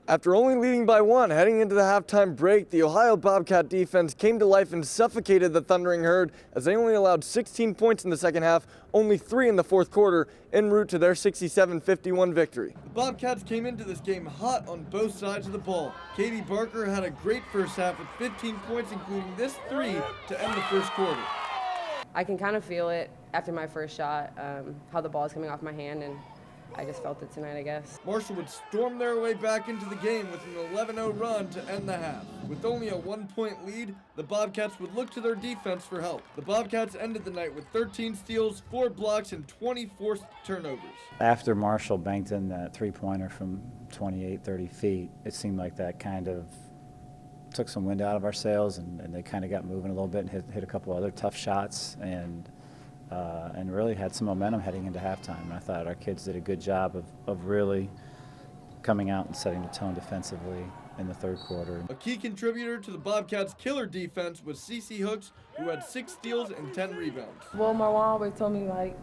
After only leading by one heading into the halftime break, the Ohio Bobcat defense came to life and suffocated the Thundering Herd as they only allowed 16 points in the second half, only 3 in the fourth quarter, en route to their 67-51 victory. The Bobcats came into this game hot on both sides of the ball. Katie Barker had a great first half with 15 points, including this 3 to end the first quarter. I can kind of feel it after my first shot, how the ball is coming off my hand, and I just felt it tonight, I guess. Marshall would storm their way back into the game with an 11-0 run to end the half. With only a 1-point lead, the Bobcats would look to their defense for help. The Bobcats ended the night with 13 steals, 4 blocks, and 20 forced turnovers. After Marshall banked in that three-pointer from 28, 30 feet, it seemed like that kind of took some wind out of our sails, and they kind of got moving a little bit and hit a couple other tough shots, and really had some momentum heading into halftime. And I thought our kids did a good job of really coming out and setting the tone defensively in the third quarter. A key contributor to the Bobcats' killer defense was Cece Hooks, who had 6 steals and 10 rebounds. Well, Marwan always told me, like,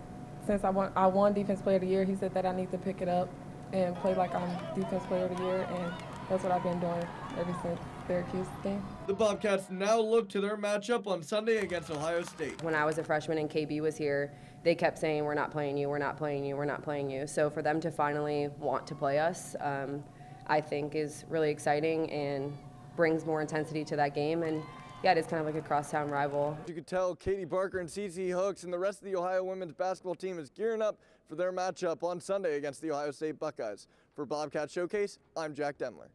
since I won Defense Player of the Year, he said that I need to pick it up and play like I'm Defense Player of the Year, and that's what I've been doing ever since Syracuse game. The Bobcats now look to their matchup on Sunday against Ohio State. When I was a freshman and KB was here, they kept saying, we're not playing you, we're not playing you, we're not playing you. So for them to finally want to play us, I think is really exciting and brings more intensity to that game. And yeah, it is kind of like a crosstown rival. You could tell Katie Barker and Cece Hooks and the rest of the Ohio women's basketball team is gearing up for their matchup on Sunday against the Ohio State Buckeyes. For Bobcat Showcase, I'm Jack Demmler.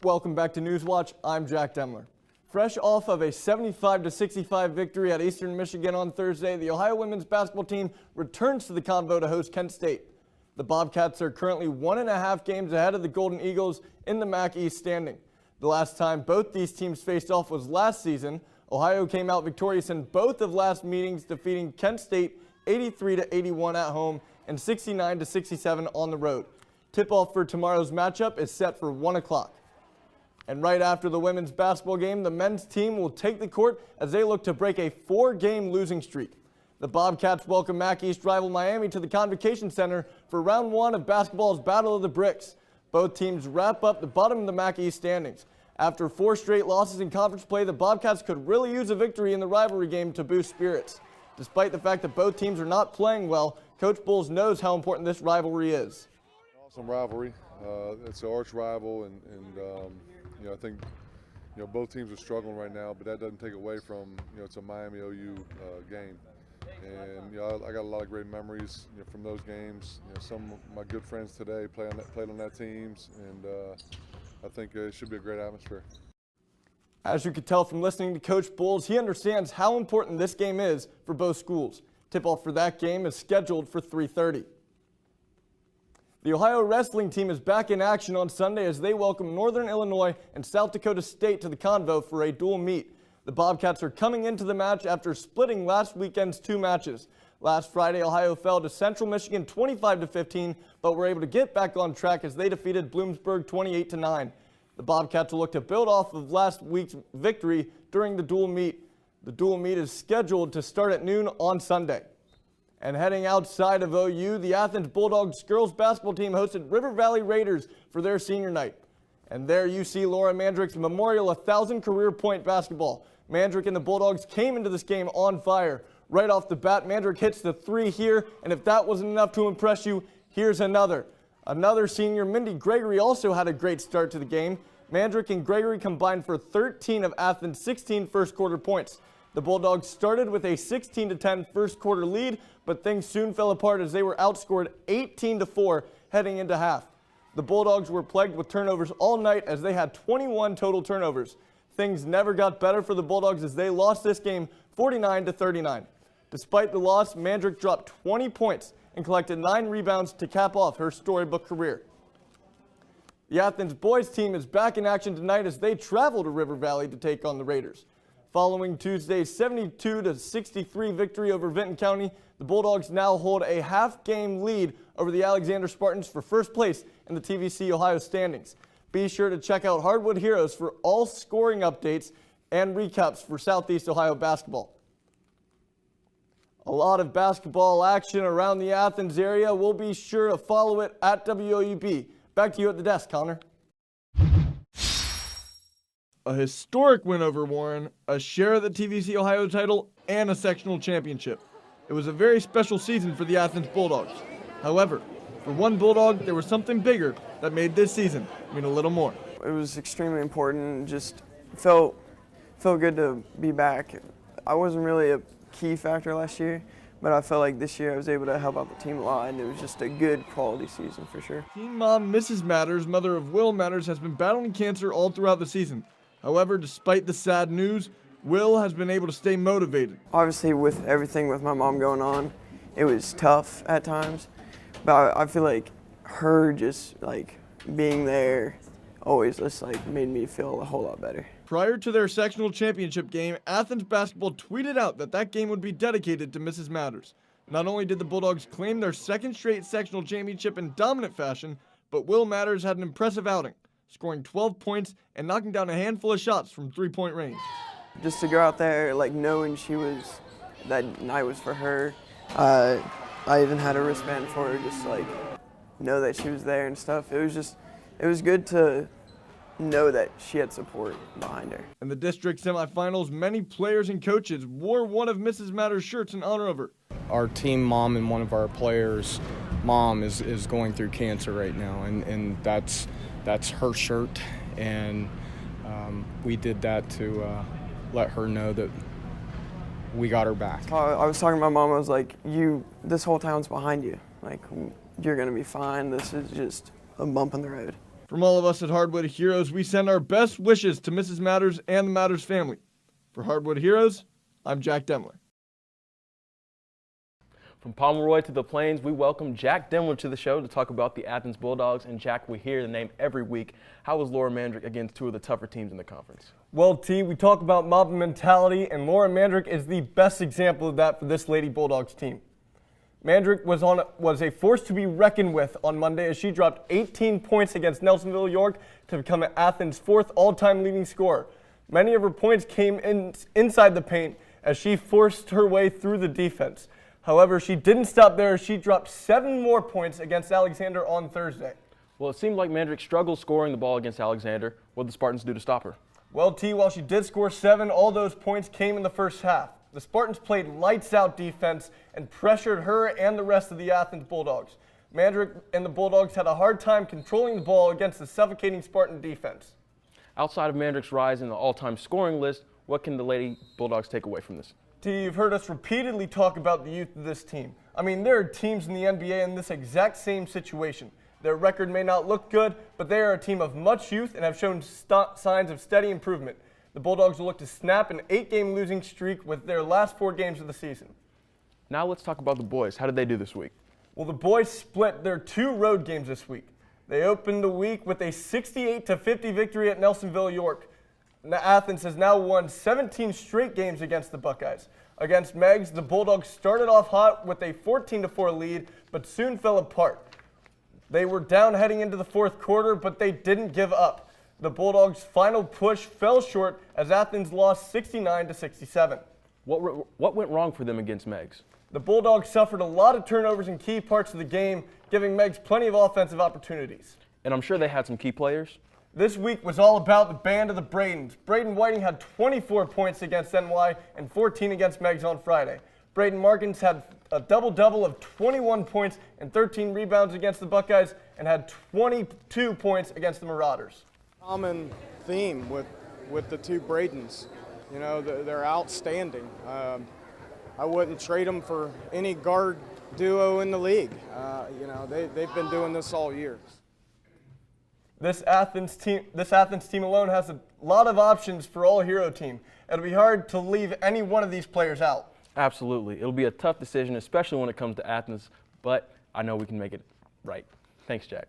Welcome back to Newswatch. I'm Jack Demmler. Fresh off of a 75-65 victory at Eastern Michigan on Thursday, the Ohio women's basketball team returns to the Convo to host Kent State. The Bobcats are currently 1.5 games ahead of the Golden Eagles in the MAC East standing. The last time both these teams faced off was last season. Ohio came out victorious in both of last meetings, defeating Kent State 83-81 at home and 69-67 on the road. Tip-off for tomorrow's matchup is set for 1 o'clock. And right after the women's basketball game, the men's team will take the court as they look to break a 4-game losing streak. The Bobcats welcome MAC East rival Miami to the Convocation Center for round 1 of basketball's Battle of the Bricks. Both teams wrap up the bottom of the MAC East standings. After 4 straight losses in conference play, the Bobcats could really use a victory in the rivalry game to boost spirits. Despite the fact that both teams are not playing well, Coach Bowles knows how important this rivalry is. Awesome rivalry. It's an arch rival, and I think both teams are struggling right now, but that doesn't take away from it's a Miami OU game, and I got a lot of great memories from those games. Some of my good friends today played on that teams, and I think it should be a great atmosphere. As you could tell from listening to Coach Bowles, he understands how important this game is for both schools. Tip-off for that game is scheduled for 3:30. The Ohio wrestling team is back in action on Sunday as they welcome Northern Illinois and South Dakota State to the Convo for a dual meet. The Bobcats are coming into the match after splitting last weekend's 2 matches. Last Friday, Ohio fell to Central Michigan 25-15, but were able to get back on track as they defeated Bloomsburg 28-9. The Bobcats will look to build off of last week's victory during the dual meet. The dual meet is scheduled to start at noon on Sunday. And heading outside of OU, the Athens Bulldogs girls basketball team hosted River Valley Raiders for their senior night. And there you see Laura Mandrick's Memorial 1,000 career point basketball. Mandrick and the Bulldogs came into this game on fire. Right off the bat, Mandrick hits the 3 here, and if that wasn't enough to impress you, here's another. Another senior, Mindy Gregory, also had a great start to the game. Mandrick and Gregory combined for 13 of Athens' 16 first quarter points. The Bulldogs started with a 16-10 first quarter lead, but things soon fell apart as they were outscored 18-4 heading into half. The Bulldogs were plagued with turnovers all night as they had 21 total turnovers. Things never got better for the Bulldogs as they lost this game 49-39. Despite the loss, Mandrick dropped 20 points and collected 9 rebounds to cap off her storybook career. The Athens boys team is back in action tonight as they travel to River Valley to take on the Raiders. Following Tuesday's 72-63 victory over Vinton County, the Bulldogs now hold a half-game lead over the Alexander Spartans for first place in the TVC Ohio standings. Be sure to check out Hardwood Heroes for all scoring updates and recaps for Southeast Ohio basketball. A lot of basketball action around the Athens area. We'll be sure to follow it at WOUB Back to you at the desk, Connor. A historic win over Warren, a share of the TVC Ohio title, and a sectional championship. It was a very special season for the Athens Bulldogs. However, for one Bulldog, there was something bigger that made this season mean a little more. It was extremely important. Just felt good to be back. I wasn't really a key factor last year, but I felt like this year I was able to help out the team a lot, and it was just a good quality season for sure. Team mom Mrs. Matters, mother of Will Matters, has been battling cancer all throughout the season. However, despite the sad news, Will has been able to stay motivated. Obviously, with everything with my mom going on, it was tough at times, but I feel like her just like being there always just like made me feel a whole lot better. Prior to their sectional championship game, Athens basketball tweeted out that game would be dedicated to Mrs. Matters. Not only did the Bulldogs claim their second straight sectional championship in dominant fashion, but Will Matters had an impressive outing, scoring 12 points and knocking down a handful of shots from three-point range. Just to go out there, like knowing that night was for her. I even had a wristband for her, just like know that she was there and stuff. It was good to know that she had support behind her. In the district semifinals, many players and coaches wore one of Mrs. Matters' shirts in honor of her. Our team mom and one of our players' mom is going through cancer right now, and that's her shirt, and we did that to let her know that we got her back. I was talking to my mom, I was like, this whole town's behind you. Like, you're gonna be fine. This is just a bump in the road. From all of us at Hardwood Heroes, we send our best wishes to Mrs. Matters and the Matters family. For Hardwood Heroes, I'm Jack Demmler. From Pomeroy to the Plains, we welcome Jack Demmler to the show to talk about the Athens Bulldogs. And Jack, we hear the name every week. How was Laura Mandrick against two of the tougher teams in the conference? Well, T, we talk about mob mentality, and Laura Mandrick is the best example of that for this Lady Bulldogs team. Mandrick was a force to be reckoned with on Monday as she dropped 18 points against Nelsonville York to become Athens' fourth all-time leading scorer. Many of her points came inside the paint as she forced her way through the defense. However, she didn't stop there. She dropped 7 more points against Alexander on Thursday. Well, it seemed like Mandrick struggled scoring the ball against Alexander. What did the Spartans do to stop her? Well, T, while she did score 7, all those points came in the first half. The Spartans played lights-out defense and pressured her and the rest of the Athens Bulldogs. Mandrick and the Bulldogs had a hard time controlling the ball against the suffocating Spartan defense. Outside of Mandrick's rise in the all-time scoring list, what can the Lady Bulldogs take away from this? T, you've heard us repeatedly talk about the youth of this team. I mean, there are teams in the NBA in this exact same situation. Their record may not look good, but they are a team of much youth and have shown signs of steady improvement. The Bulldogs will look to snap an 8-game losing streak with their last 4 games of the season. Now let's talk about the boys. How did they do this week? Well, the boys split their 2 road games this week. They opened the week with a 68-50 victory at Nelsonville York. Athens has now won 17 straight games against the Buckeyes. Against Meggs, the Bulldogs started off hot with a 14-4 lead, but soon fell apart. They were down heading into the 4th quarter, but they didn't give up. The Bulldogs' final push fell short as Athens lost 69-67. What went wrong for them against Meggs? The Bulldogs suffered a lot of turnovers in key parts of the game, giving Meggs plenty of offensive opportunities. And I'm sure they had some key players. This week was all about the band of the Bradens. Braden Whiting had 24 points against NY and 14 against Meggs on Friday. Braden Markins had a double-double of 21 points and 13 rebounds against the Buckeyes and had 22 points against the Marauders. Common theme with the two Bradens. You know, they're outstanding. I wouldn't trade them for any guard duo in the league. You know, they've been doing this all year. This Athens team alone has a lot of options for all hero team. It'll be hard to leave any one of these players out. Absolutely. It'll be a tough decision, especially when it comes to Athens, but I know we can make it right. Thanks, Jack.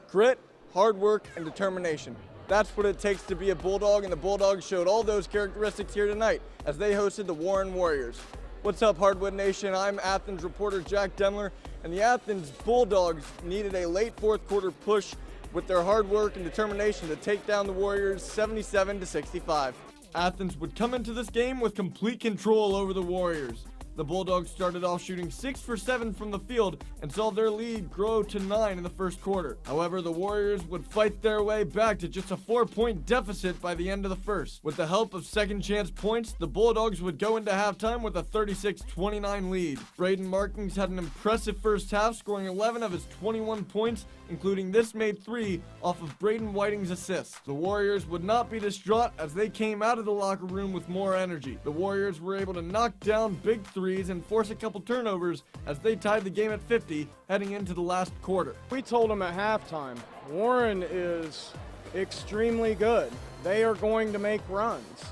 Grit, hard work, and determination. That's what it takes to be a Bulldog, and the Bulldogs showed all those characteristics here tonight as they hosted the Warren Warriors. What's up, Hardwood Nation? I'm Athens reporter Jack Demmler, and the Athens Bulldogs needed a late 4th quarter push with their hard work and determination to take down the Warriors 77-65. Athens would come into this game with complete control over the Warriors. The Bulldogs started off shooting 6 for 7 from the field and saw their lead grow to 9 in the first quarter. However, the Warriors would fight their way back to just a 4-point deficit by the end of the first. With the help of second chance points, the Bulldogs would go into halftime with a 36-29 lead. Braden Markings had an impressive first half, scoring 11 of his 21 points, including this made 3 off of Braden Whiting's assist. The Warriors would not be distraught as they came out of the locker room with more energy. The Warriors were able to knock down big threes and force a couple turnovers as they tied the game at 50 heading into the last quarter. We told them at halftime, Warren is extremely good. They are going to make runs.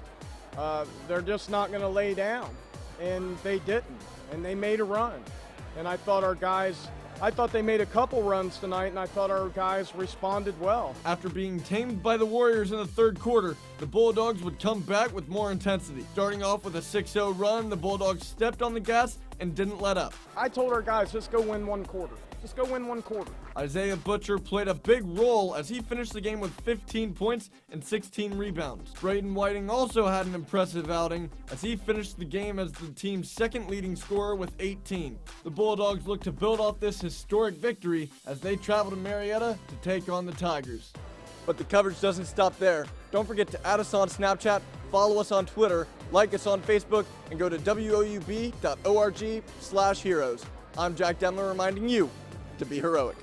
They're just not going to lay down. And they didn't. And they made a run. And I thought they made a couple runs tonight, and I thought our guys responded well. After being tamed by the Warriors in the third quarter, the Bulldogs would come back with more intensity. Starting off with a 6-0 run, the Bulldogs stepped on the gas and didn't let up. I told our guys, just go win one quarter. Just go win one quarter. Isaiah Butcher played a big role as he finished the game with 15 points and 16 rebounds. Braden Whiting also had an impressive outing as he finished the game as the team's second leading scorer with 18. The Bulldogs look to build off this historic victory as they travel to Marietta to take on the Tigers. But the coverage doesn't stop there. Don't forget to add us on Snapchat, follow us on Twitter, like us on Facebook, and go to woub.org/heroes. I'm Jack Demmler reminding you to be heroic.